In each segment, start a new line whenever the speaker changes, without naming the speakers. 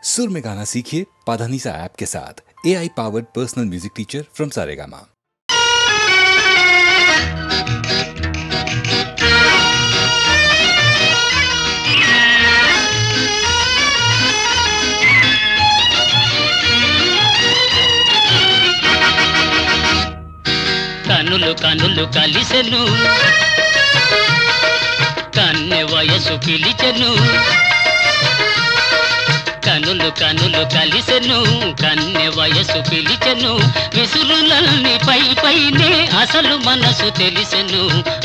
सुर में गाना सीखिए पाधानीसा ऐप के साथ। AI powered personal music teacher from Saregama.
కనులు కనులు కలిసెను కన్నె వయసు పిలిచెను కనులు కనులు కలిసెను కన్నె వయసు పిలిచెను విసురులన్నీ పై పైనే అసలు మనసు తెలిసెను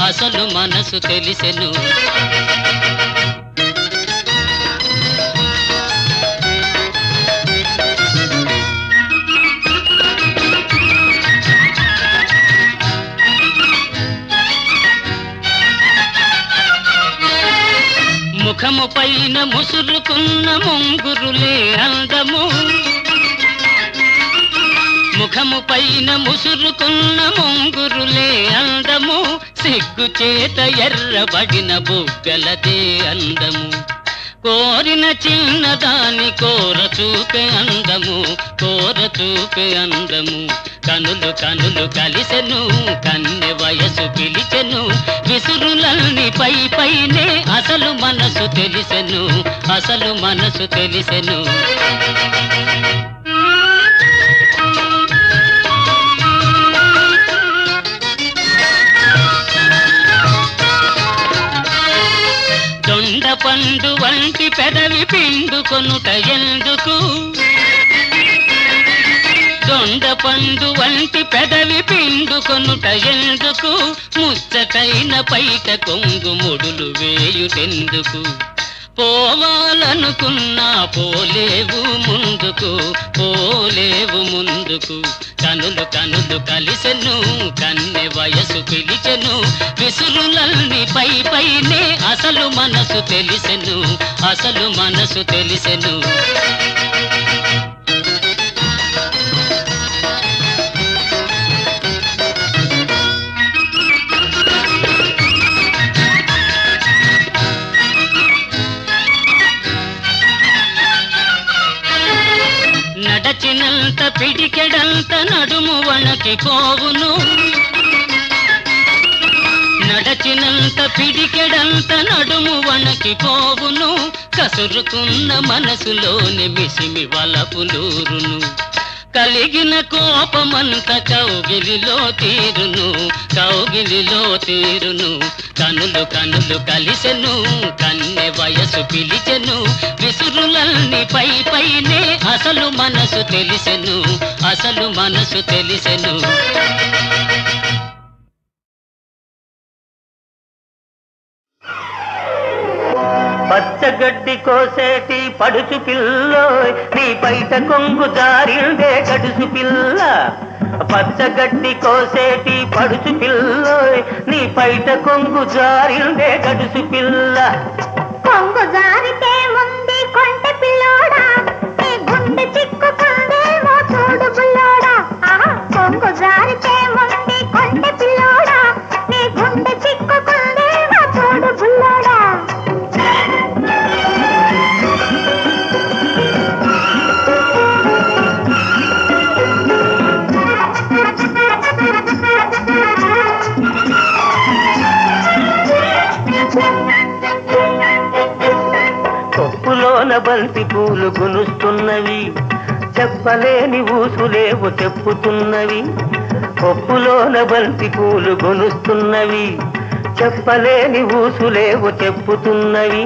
అసలు మనసు తెలిసెను ముఖము పైన ముసురుకున్న ముంగురులే అందము ముఖము పైన ముసురుకున్న ముంగురులే అందము సిగ్గు చేత ఎర్రబడిన బుగ్గలదే అందము కోరిన చిన్నదాని కోర చూపే అందము కోర చూపే అందము కనులు కనులు కలిసెను కన్నె వయసు పిలిచెను విసురులన్నీ పై పైనే అసలు మనసు తెలిసెను అసలు మనసు తెలిసెను దొండ పండు వంటి పెదవి పిండుకొనుట ఎందుకు దొండ పండు వంటి పెదవి పిండుకొనుట ఎందుకు ముచ్చటైన పైట కొంగు ముడులు వేయుటెందుకు పోవాలనుకున్నా పోలేవు ముందుకు పోలేవు ముందుకు కనులు కనులు కలిసెను కన్నె వయసు పిలిచెను విసురులన్నీ పై పైనే అసలు మనసు తెలిసెను అసలు మనసు తెలిసెను నడచినంత పిడికెడంత నడుము వణకి పోవును నడచినంత పిడికెడంత నడుము వణకి పోవును కసురుకున్న మనసులోని మిసిమి వలపులూరును కలిగిన కోపమంత కౌగిలిలో తీరును కౌగిలిలో తీరును కనులు కనులు కలిసెను కన్నె వయసు పిలిచెను విసురులన్నీ పై పైనే అసలు మనసు తెలిసెను అసలు మనసు తెలిసెను
పచ్చగడ్డి కోసేటి పడుచు పిల్లోయ్ నీ బయట కొంగు జారిందే గడుసు పిల్ల పచ్చగడ్డి కోసేటి పడుచు పిల్లోయ్ నీ బయట కొంగు జారిందే గడుసు పిల్ల
కొంగు జారితే ముందు కొంటె పిల్లోడా నీ గుండె చిక్కుకుందేమో చూడు బుల్లోడా కొంగు జారితే ముందు కొంటె పిల్లోడా నీ గుండె చిక్కుకుందేమో చూడు బుల్లోడా
కొప్పులోన బంతి పూలు గునుస్తున్నవి చెప్పలేని ఊసులేవు చెప్పుతున్నవి కొప్పులోన బంతి పూలు గునుస్తున్నవి చెప్పలేని ఊసులేవు చెప్పుతున్నవి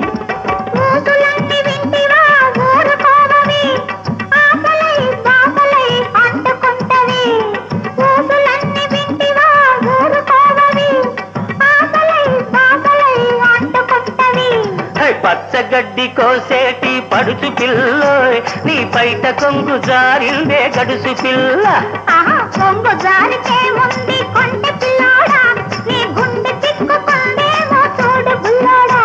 పచ్చగడ్డి కోసేటి పడుచు పిల్లోయ్ నీ బయట కొంగు జారిందే గడుసు పిల్ల
కొంగు జారితే ముందు కొంటె పిల్లోడా నీ గుండె చిక్కుకుందేమో చూడు బుల్లోడా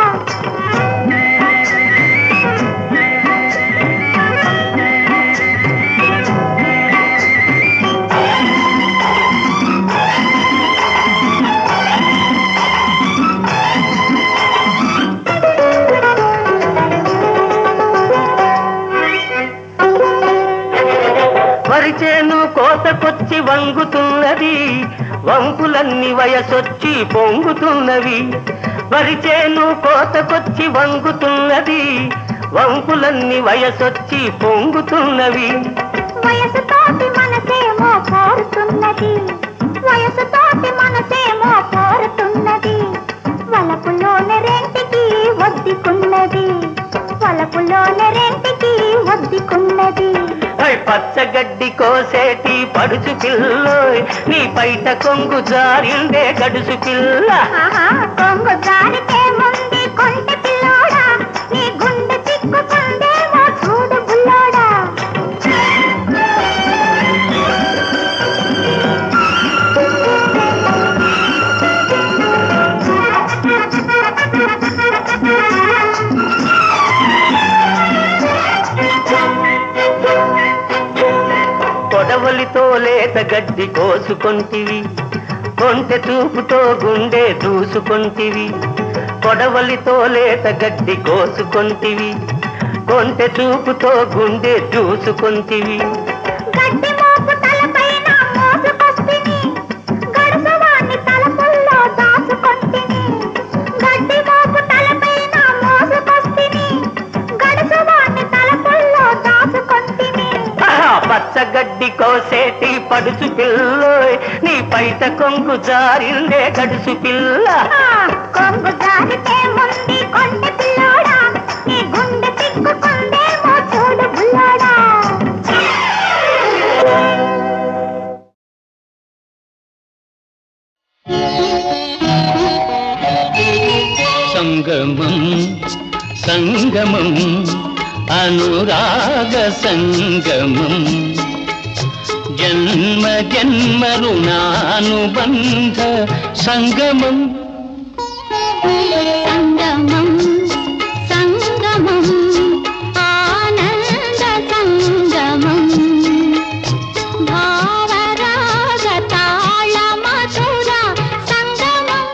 వరిచేను కోతకొచ్చి వంగుతున్నది, వంపులన్నీ వయసొచ్చి పొంగుతున్నవి. వరిచేను కోతకొచ్చి వంగుతున్నది, వంపులన్నీ వయసొచ్చి పొంగుతున్నవి.
వయసుతోటి మనసేమో కోరుతున్నది, వయసుతోటి మనసేమో కోరుతున్నది. వలపులోని రెంటికి ఒద్దికున్నది, వలపులోని రెంటికి ఒద్దికున్నది.
పచ్చగడ్డి కోసేటి పడుచు పిల్లోయ్, నీ పైట కొంగు జారిందే గడుసు పిల్ల.
కొంగు జారితే ముందు కొంటె పిల్లోడా, నీ గుండె చిక్కుకుందేమో చూడు బుల్లోడా.
కొడవలితో లేత గడ్డి కోసుకొంటివి, కొంటె చూపుతో గుండె దూసుకొంటివి. కొడవలితో లేత గడ్డి కోసుకొంటివి, కొంటె చూపుతో గుండె దూసుకొంటివి.
గడ్డి మోపు తలపైన మోసుకొస్తిని, గడుసవాణ్ణి తలపుల్లో దాచుకొంటిని. గడ్డి మోపు తలపైన మోసుకొస్తిని, గడుసవాణ్ణి తలపుల్లో దాచుకొంటిని.
పచ్చగడ్డి కోసేటి పడుచు పిల్లోయ్, నీ పైట కొంగు జారిందే గడుసు పిల్ల.
కొంగు జారితే ముందు కొంటె పిల్లోడా, నీ గుండె చిక్కుకుందేమో చూడు బుల్లోడా.
సంగమం సంగమం అనురాగ సంగమం, జన్మ జన్మ రుణానుబంధ సంగమం.
సంగమం సంగమం ఆనంద సంగమం, భావరాగ తాళ మధుర సంగమం.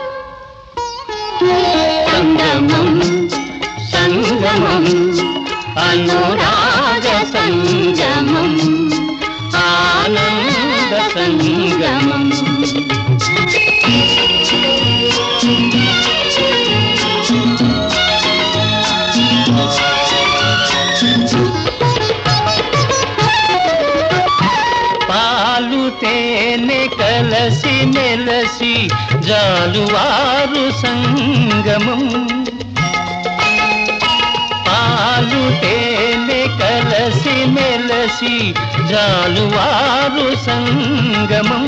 సంగమం సంగమం అనురాగ సంగమం, ఆనంద సంగమం. పాలు తేనె కలసి మెలసి జాలువారు సంగమం. పాలు తేనె కలసి మెలసి జాలువారు సంగమం.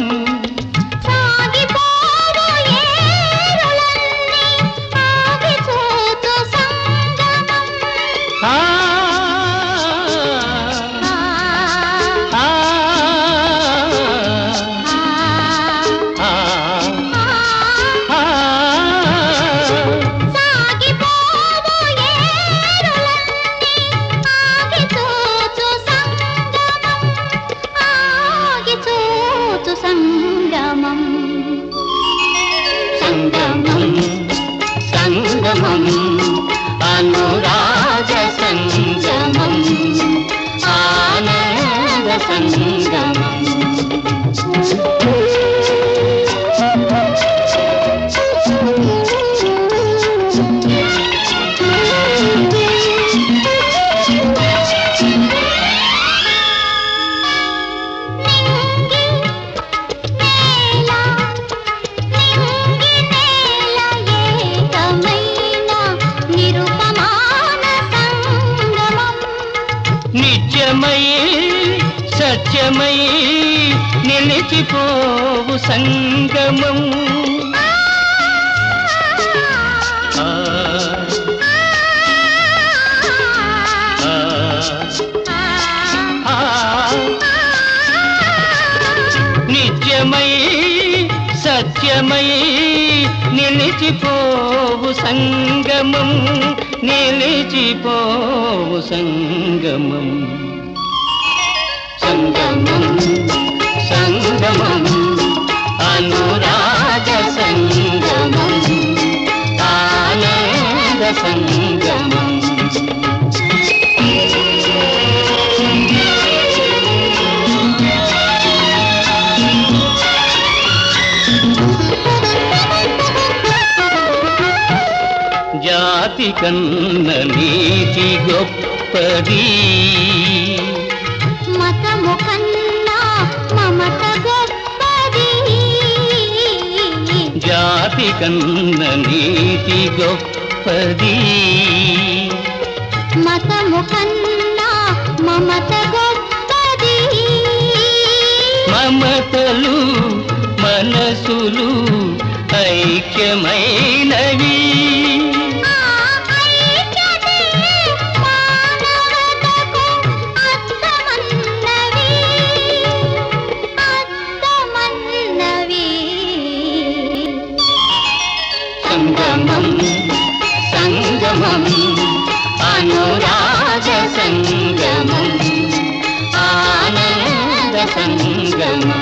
సాగిపోవు ఏరులన్నీ ఆగిపోతు సంగమం.
ఆ ఆ ఆ ఆ
సాగిపోవు ఏరులన్నీ ఆగిపోతు సంగమం, ఆగిపోతు సంగమం.
సంగమం సంగమం అనురాగ సంగమం, ఆనంద సంగమం. నిత్యమై సత్యమై నిలిచిపోవు సంగమం. ఆ ఆ ఆ నిత్యమై సత్యమై నిలిచిపోవు సంగమం, నిలిచిపోవు సంగమం. సంగమం సంగమం అనురాగ సంగమం, ఆనంద సంగమం. జాతి కన్న నీతి గొప్పది
మతము కన్నా మమత గొప్పది
జాతి కన్న నీతి గొప్పది
మతము కన్నా మమత గొప్పది
మమతలు మనసులు ఐక్యమైనవి
ఆ ఐక్యతే మానవతకు అర్థమన్నవి
సంగమం సంగమం అనురాగ సంగమం ఆనంద సంగమం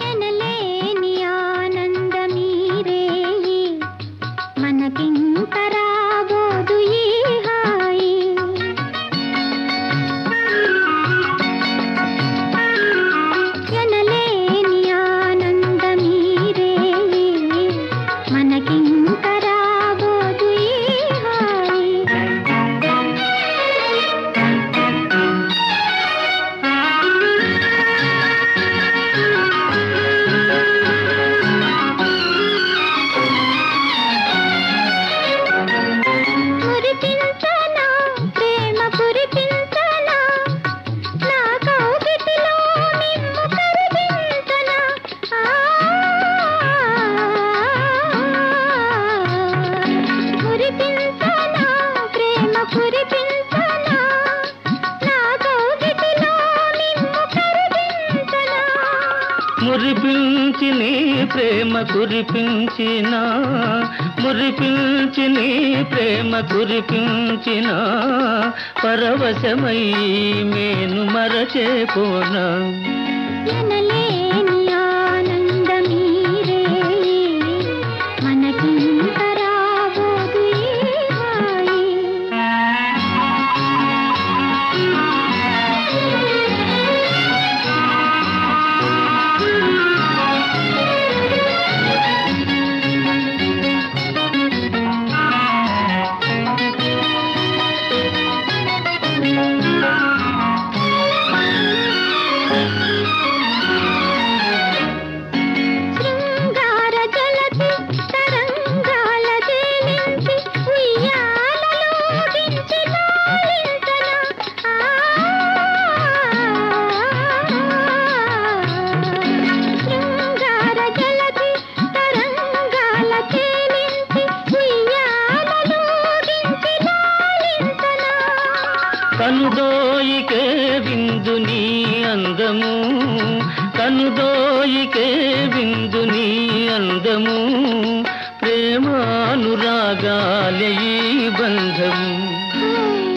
ఎనలేని ఆనందమీరే మనకింక రాబోదు ఈ హాయి ఎనలేని ఆనందమీరే మనకింక రాబోదు ఈ హాయి కురిపించనా ప్రేమ కురిపించనా నా కౌగిటిలో నిన్ను కరిగించనా కురిపించనా ప్రేమ కురిపించనా నా కౌగిటిలో నిన్ను కరిగించనా
మురిపించి నీ ప్రేమ కురిపించిన మురిపించి నీ ప్రేమ కురిపించిన పరవశమై మేను మరచేపోనా
ఎనలేని ఆనందమీరే మనకింక రాబోదు ఈ హాయి శృంగార జలతి తరంగాల తేలించి ఉయ్యాలలోగించి లాలించనా శృంగార జలతి తరంగాల తేలించి ఉయ్యాలలోగించి లాలించనా
కనుదోయికే విందు నీ అందము కనుదోయికే విందు నీ అందము ప్రేమానురాగాలే ఈ బంధము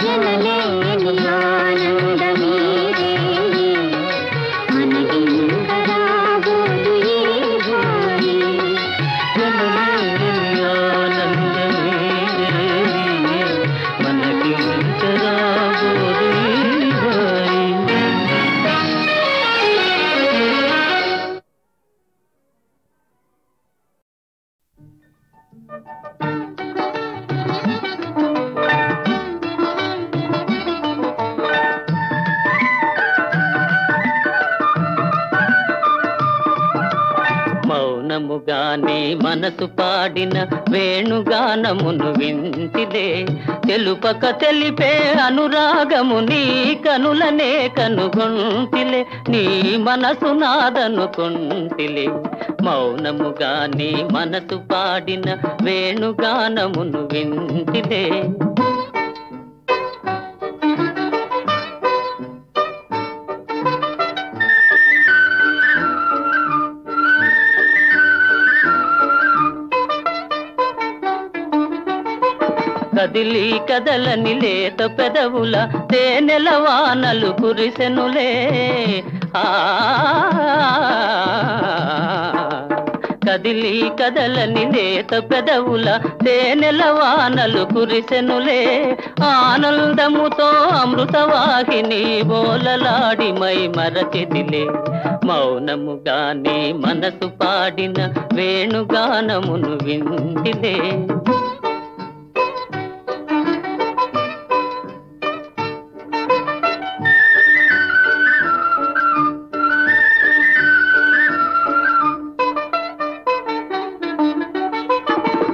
ఎనలేని ఆనందమీరే మనకింక రాబోదు ఈ హాయి
ఎనలేని ఆనందమే మనకి రాబోదు ఈ హాయి. మౌనముగానే మనసు పాడిన వేణుగానమును వింటిలే తెలుపక తెలిపే అనురాగము నీ కనులనే కనుగొంటిలే నీ మనసు నాదనుకొంటిలే మౌనముగానే మనసు పాడిన వేణుగానమును వింటిలే కదిలి కదలని లేత పెదవుల తేనెల వానలు కురిసెనులే కదిలి కదలని లేత పెదవుల తేనెల వానలు కురిసెనులే ఆనందముతో అమృతవాహిని బోలలాడి మై మరచెదిలే మౌనముగానే మనసు పాడిన వేణుగానమును వింటిలే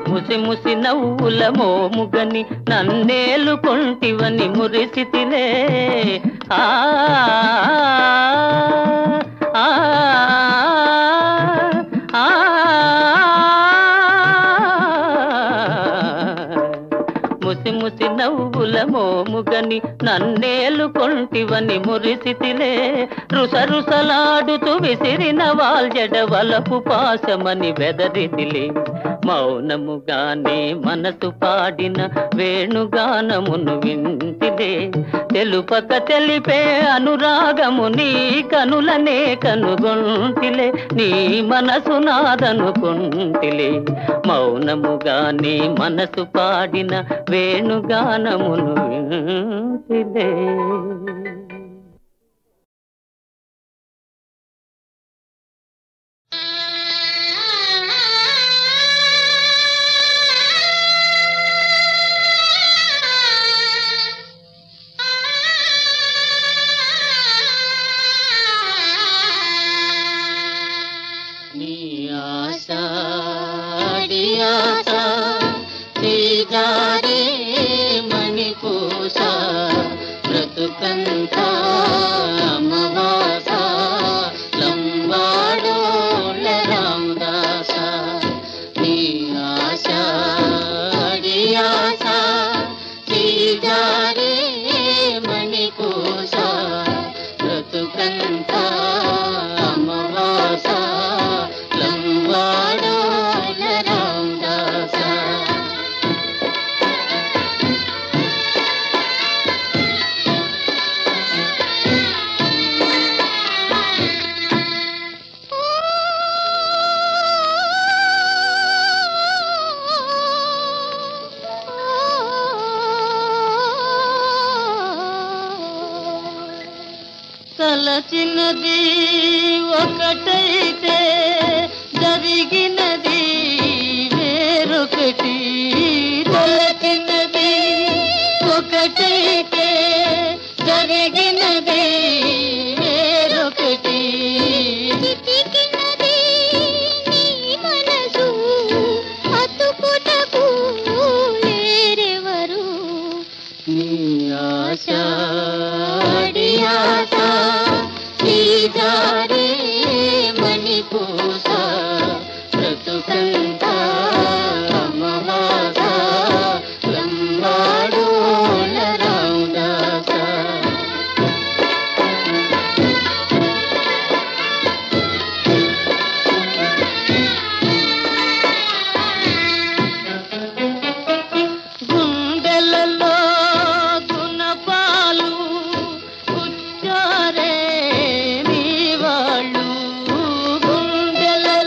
ముసి ముసి నవ్వుల మోముగని నన్నేలు కొంటివని మురిసితిలే ముసి ముసి నవ్వుల మోముగని నన్నేలు కొంటివని మురిసితిలే రుసరుసలాడుతూ విసిరిన వాల్జడ వలపు పాశమని వెదరితిలే మౌనముగానే మనసు పాడిన వేణుగానమును వింటిదే తెలుపక తెలిపే అనురాగము నీ కనులనే కనుగొంటిలే నీ మనసు నాదనుకుంటిలే మౌనముగానే మనసు పాడిన వేణుగానమును వింటిదే తలచినది ఒకటైతే జరిగినది వేరొకటి తలచినది ఒకటైతే జరిగినది వేరొకటి
చితికినది నీ మనసు అతుకుటకు లేరెవరు
నీ ఆశ ఆశ ఈ జారే మణిపూస బ్రతుకంత అమ్మవాస లంబాడోల రామదాస గుండెలలో గుణపాలు ఉచ్చారే మీ వాళ్ళు గుండెలలో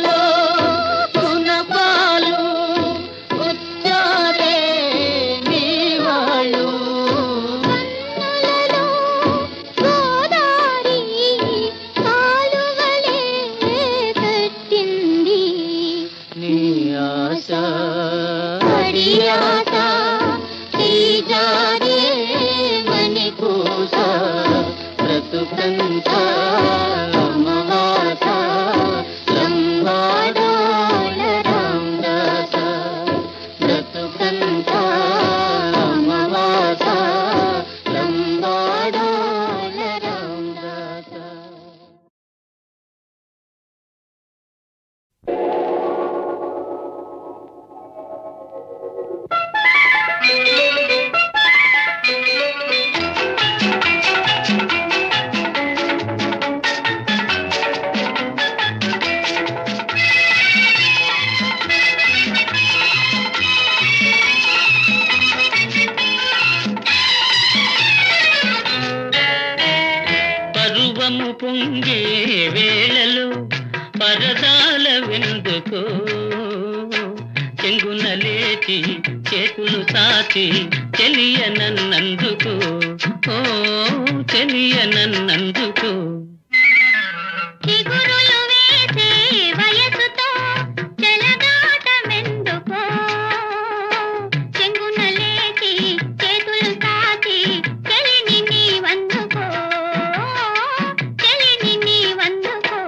నన్నందుకో చెంగున లేచి చేతులు సాచి చెలియ నన్నందుకో ఓ చెలియ నన్నందుకో
చిగురులు వేసే వయసుతో చెలగాటమెందుకో చెంగున లేచి చేతులు సాచి చెలిని నీవందుకో చెలిని నీవందుకో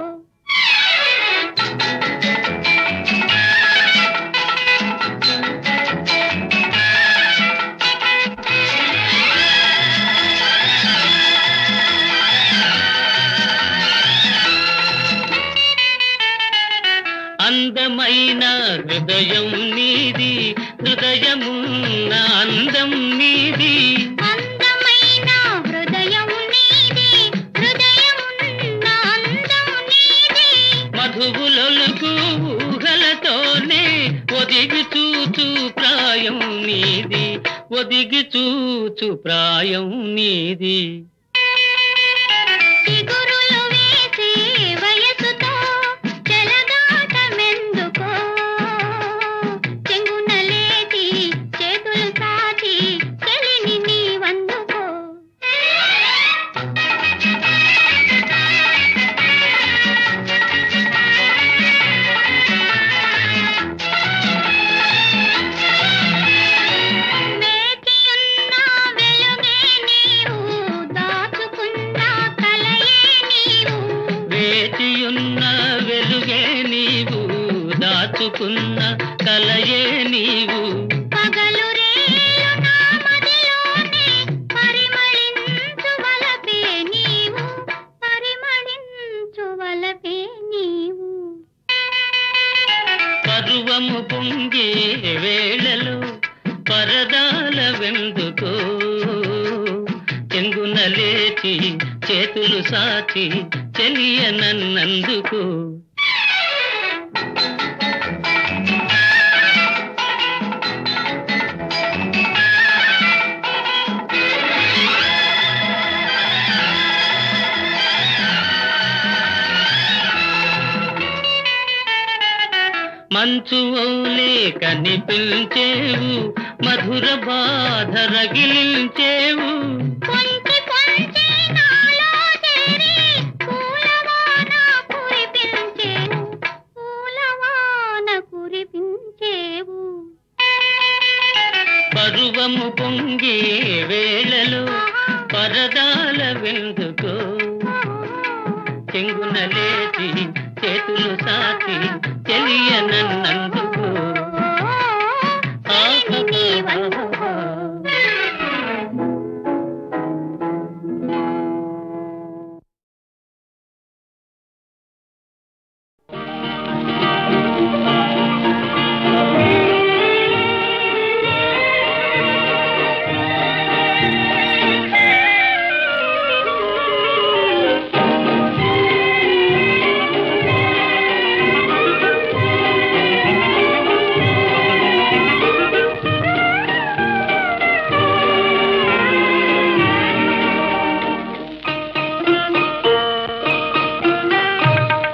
అందమైన హృదయం నీది హృదయమున్న అందం నీది
అందమైన హృదయం నీది హృదయమున్న అందం నీది
మధువులొలుకు ఊహలతోనే ఒదిగి చూచు ప్రాయం నీది ఒదిగి చూచు ప్రాయం నీది
చిగురులు వేసే వయసుతో చెలగాటమెందుకో చెంగున లేచి చేతులు సాచి చెలిని నీవందుకో వేచియున్న వెలుగే నీవు దాచుకున్న కలయే నీవు
వేచియున్న వెలుగే నీవు దాచుకున్న కలయే నీవు
పగలు రేలు నా మదిలోనే పరిమళించు వలపే నీవు పరిమళించు వలపే నీవు
పరువము పొంగే వేళలో పరదాల వెందుకో చెంగున లేచి చేతులు సాచి చెలియ నన్నందుకో మంచు ఓలే కనిపించేవు మధుర బాధ రగిలించేవు
కొంచె కొంచె నాలో చేరి పూలవాన కురిపించేవు పూలవాన కురిపించేవు
పరువము పొంగే వేళలో పరదాల వెందుకో చెంగున లేచి చేతులు సాచి చెలియ నన్నందుకో
చెలిని నీవందుకో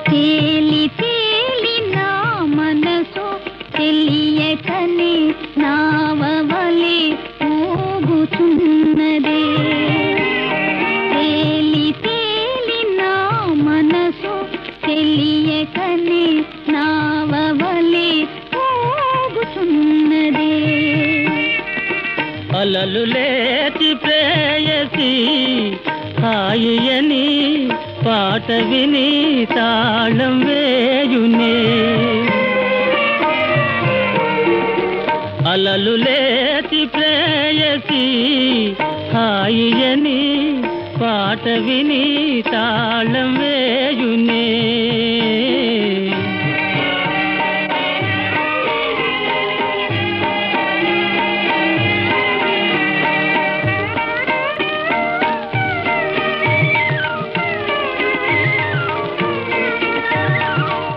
తేలి తేలి నా మనసు తెలియకనే నావవలే ఊగుతున్నదే తేలి తేలి నా మనసు తెలియకనే నావవలే ఊగుతున్నదే
అలలు లేచి ప్రేయసి హాయియని పాట విని తాళం వేయునే అలలు లేచి ప్రేయసి హాయియని పాట విని తాళం వేయునే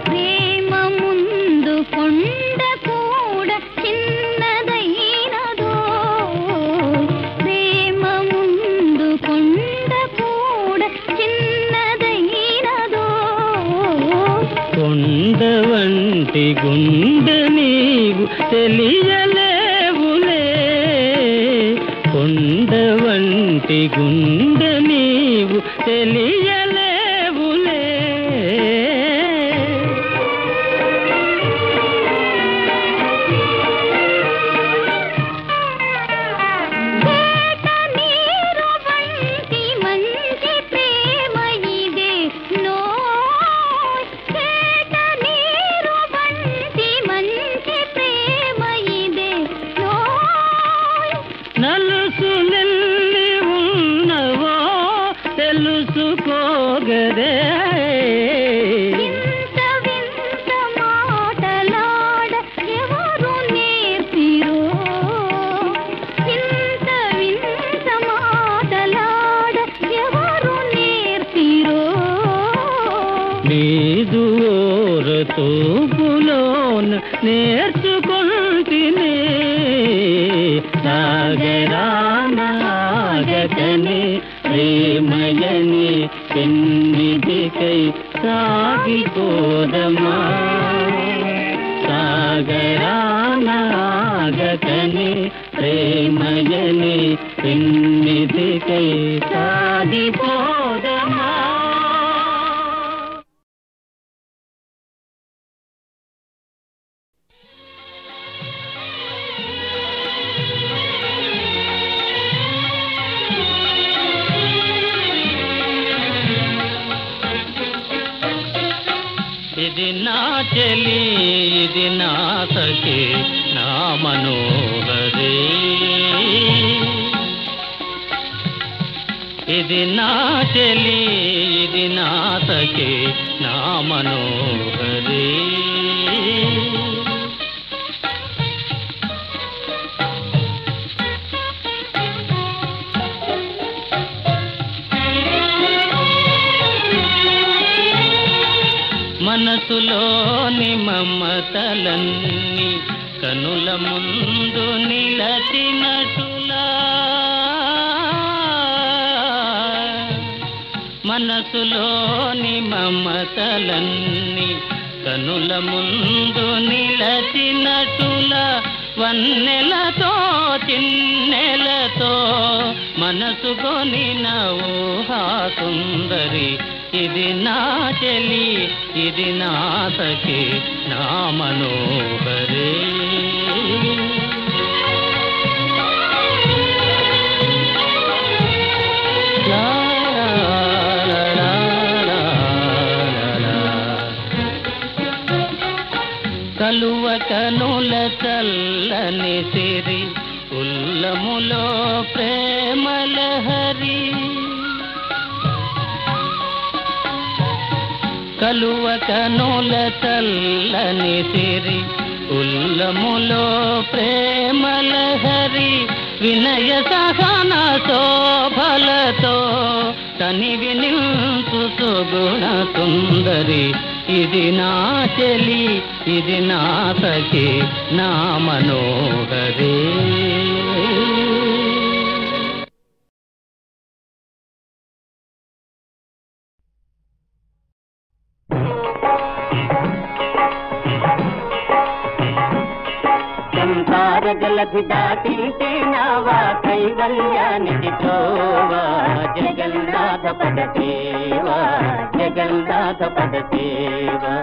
ప్రేమ ముందు కొండ కూడా చిన్నదైనదో ప్రేమ ముందు కొండ కూడా చిన్నదైనదో
వంటి గుండె నీవు తెలియలేవులే, కొండ వంటి గుండె నీవు తెలియలేవులే. నలుసులెల్లి ఉన్నవో తెలుసుకోగదే,
వింత వింత మాటలాడ ఎవరు నేర్పిరో, వింత వింత మాటలాడ ఎవరు నేర్పిరో.
నీదు ఓరతోపులోన నేర్చుకుంటినే, సాగరానాగకనే ప్రేమయని పెన్నిధికై సాగిపోదమా, సాగరానాగకనే ప్రేమయని పెన్నిధికై సాగిపోదమా. ఇది నా చెలి, ఇది నా సఖి, నా మనోహరి, ఇది నా చెలి, ఇది నా సఖి, నా మనోహరి. మనసులోని మమతలన్నీ కనుల ముందు నిలచినటులా, మనసులోని మమతలన్నీ కనుల ముందు నిలచినటులా, వన్నెలతో చిన్నెలతో మనసు కొనిన ఊహా సుందరి, ఇది నా చెలి, ఇది నా సఖి, నా మనోహరి. కలువ కనుల చల్లని సిరి, ఉల్లములో ప్రేమలహరి, కలువ కనుల చల్లని సిరి, ఉల్లములో ప్రేమలహరి, వినయ సహన శోభలతో తనివి నింపు సుగుణ సుందరి, ఇది నా చెలి, ఇది నా సఖి, నా మనోహరి.
సంసార జలధి దాటితే నావా కైవల్యానికి తోవా, జగన్నాథ పద సేవా, జగన్నాథ పద సేవా.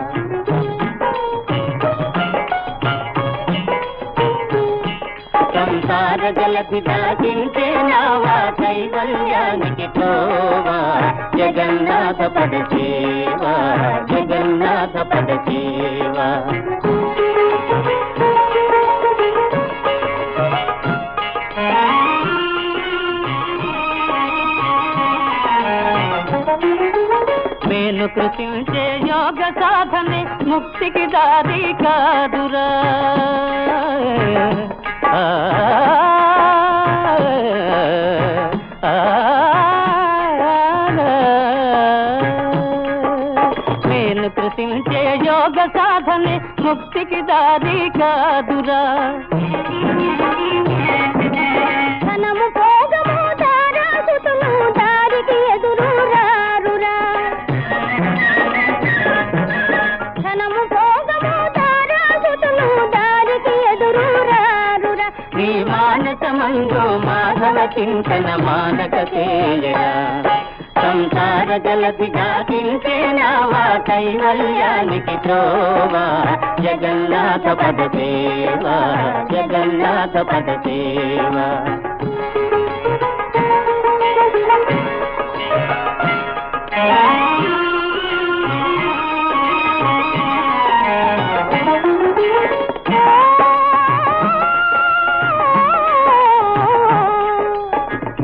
సంసార జలధి దాటితే నావా కైవల్యానికి తోవా, జగన్నాథ పద సేవా, జగన్నాథ పద సేవా. మేలు కృషించే యోగ సాధనే ముక్తికి దారి కాదురా, మేలు కృషించే యోగ సాధనే ముక్తికి దారి కాదురా.
ధనము భోగము దారాసుతులు దారికి ఎదురు రారురా, ధనము భోగము
మానసమందు మాధవ చింతన మానక చేయరా సంసార జలధి గాతించే నావా కైవల్యానికి త్రోవా జగన్నాథ పద సేవా జగన్నాథ పద సేవా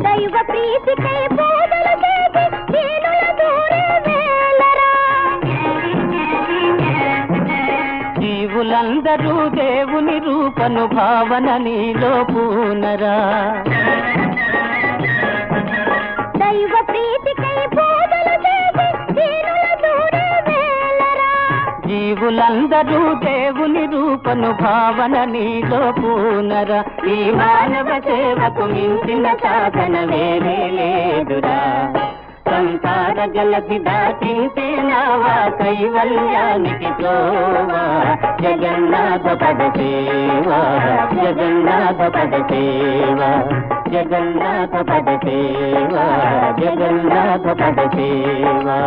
దైవ ప్రీతికై పూజలు చేసి దీనుల దూరే వేలరా
జీవులందరూ దేవుని రూపను భావన నీలో పూనరా
దైవ ప్రీతికై పూజలు చేసి దీనుల దూరే వేలరా
జీవులందరూ దేవుని రూపను భావన నీలో పూనరా ఈ మానవ సేవకు మించిన సాధన వేరే లేదురా సంసార జలధి దాటించే నావా కైవల్యానికి త్రోవా జగన్నాథ పద సేవా జగన్నాథ పద సేవా జగన్నాథ పద సేవా జగన్నాథ పద సేవా